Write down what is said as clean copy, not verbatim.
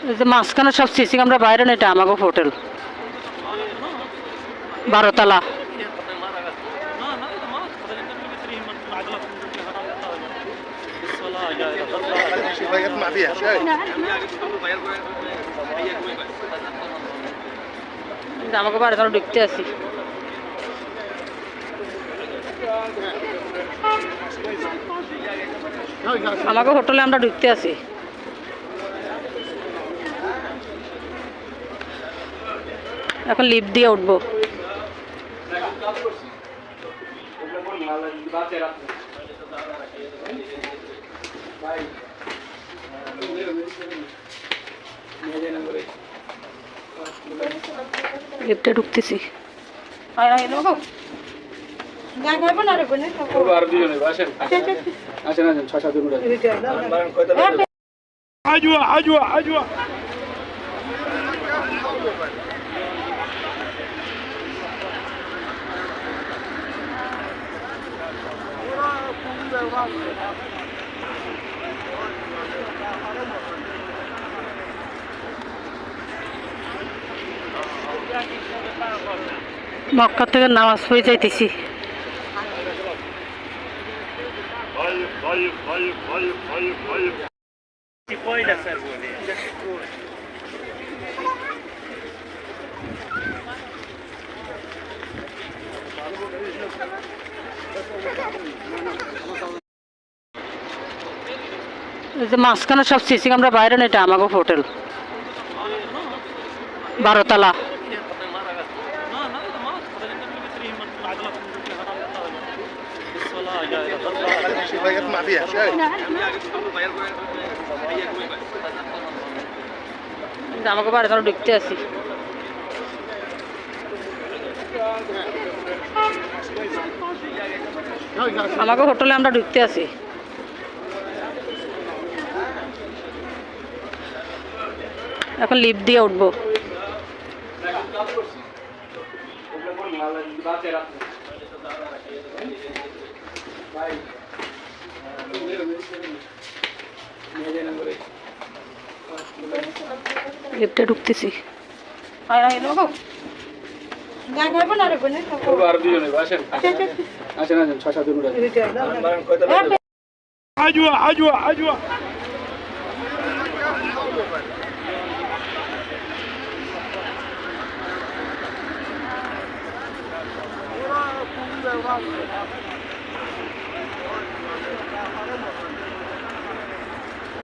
এই যে মাঝখানে সব সিসি ক্যামেরা বাইরে না, এটা আমাগো হোটেল 12 তলা। আমাকে 12 তলা ঢুকতে আছি। আমাকে হোটেলে আমরা ঢুকতে আছি। এখন লিফট দিয়ে উঠবো। লিফটে ঢুকতেছি। মক্কা থেকে নামাজ পড়ে যাইতেছি। এই যে মাঝখানে সব সিসি ক্যামেরা বাইরে না, এটা আমাগো হোটেল 12 তলা। আমাকে 12 তলা ঢুকতে আছি। আমাকে হোটেলে আমরা ঢুকতে আছি। এখন লিফট দিয়ে উঠবো। লিফটে ঢুকতেছি।